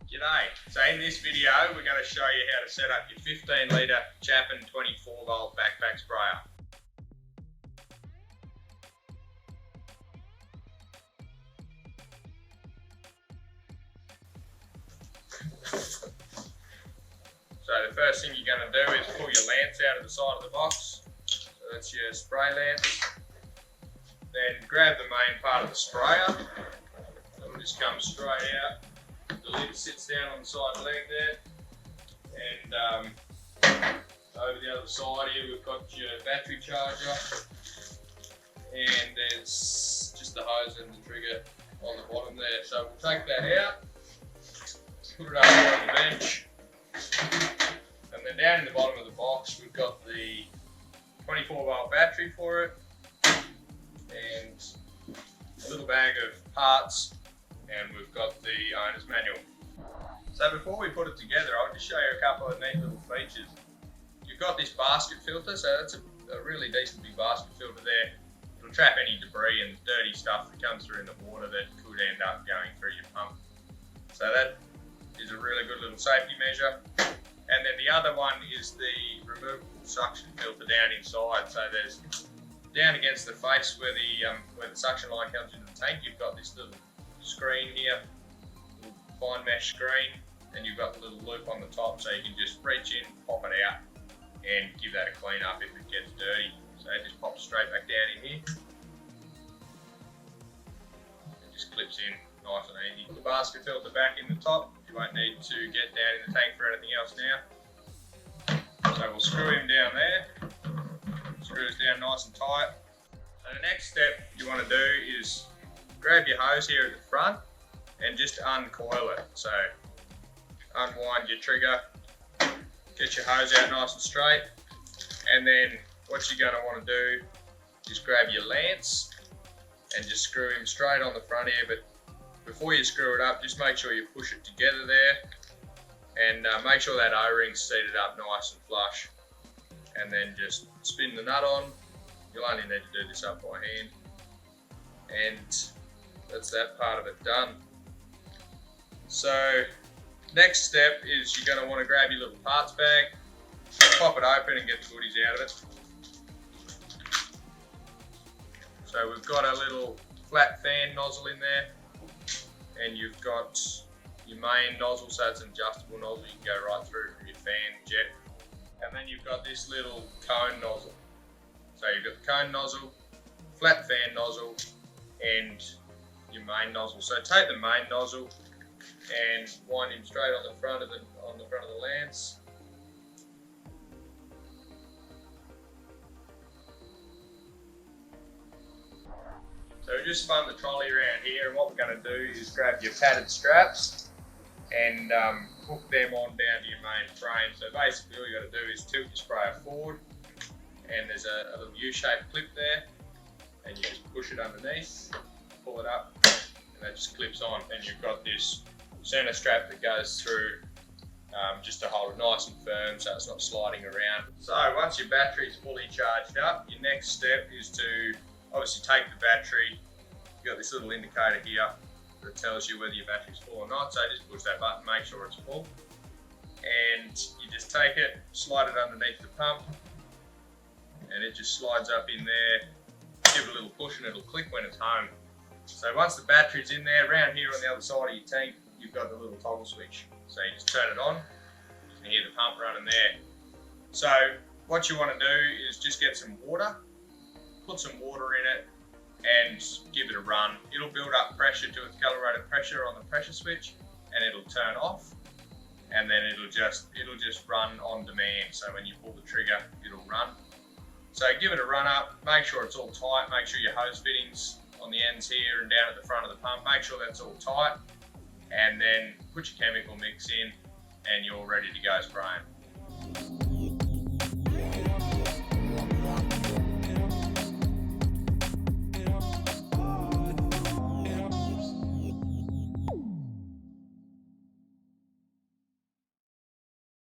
G'day. So in this video we're going to show you how to set up your 15 litre Chapin 24 volt backpack sprayer. So the first thing you're going to do is pull your lance out of the side of the box. So that's your spray lance. Then grab the main part of the sprayer. It'll just come straight out. The lid sits down on the side leg there, and over the other side here we've got your battery charger, and there's just the hose and the trigger on the bottom there. So we'll take that out, put it over on the bench, and then down in the bottom of the box we've got the 24 volt battery for it, and a little bag of parts, and we've got the owner's manual. So before we put it together, I want to show you a couple of neat little features. You've got this basket filter, so that's a really decent big basket filter there. It'll trap any debris and dirty stuff that comes through in the water that could end up going through your pump. So that is a really good little safety measure. And then the other one is the removable suction filter down inside. So there's down against the face where the suction line comes into the tank, you've got this little screen here, little fine mesh screen, and you've got the little loop on the top, so you can just reach in, pop it out, and give that a clean up if it gets dirty. So it just pops straight back down in here. It just clips in nice and easy. Put the basket filter back in the top. You won't need to get down in the tank for anything else now. So we'll screw him down there. Screws down nice and tight. So the next step you want to do is grab your hose here at the front and just uncoil it. So unwind your trigger, get your hose out nice and straight, and then what you're going to want to do is grab your lance and just screw him straight on the front here. But before you screw it up, just make sure you push it together there, and make sure that O-ring's seated up nice and flush, and then just spin the nut on. You'll only need to do this up by hand, and that's that part of it done. So next step is you're going to want to grab your little parts bag, pop it open and get the goodies out of it. So we've got a little flat fan nozzle in there, and you've got your main nozzle, so it's an adjustable nozzle, you can go right through from your fan jet. And then you've got this little cone nozzle. So you've got the cone nozzle, flat fan nozzle, and your main nozzle. So take the main nozzle and wind him straight on the front of the lance. So we just spun the trolley around here, and what we're going to do is grab your padded straps and hook them on down to your main frame. So basically all you got to do is tilt your sprayer forward, and there's a little U-shaped clip there, and you just push it underneath, pull it up, and that just clips on, and you've got this center strap that goes through just to hold it nice and firm so it's not sliding around. So once your battery is fully charged up, your next step is to obviously take the battery. You've got this little indicator here that tells you whether your battery's full or not, so just push that button, make sure it's full, and you just take it, slide it underneath the pump, and it just slides up in there. Give it a little push and it'll click when it's home. So once the battery's in there, around here on the other side of your tank, you've got the little toggle switch. So you just turn it on, you can hear the pump running there. So what you want to do is just get some water, put some water in it, and give it a run. It'll build up pressure to its calibrated pressure on the pressure switch, and it'll turn off, and then it'll just run on demand. So when you pull the trigger, it'll run. So give it a run up, make sure it's all tight, make sure your hose fittings on the ends here and down at the front of the pump, make sure that's all tight, and then put your chemical mix in and you're ready to go spraying.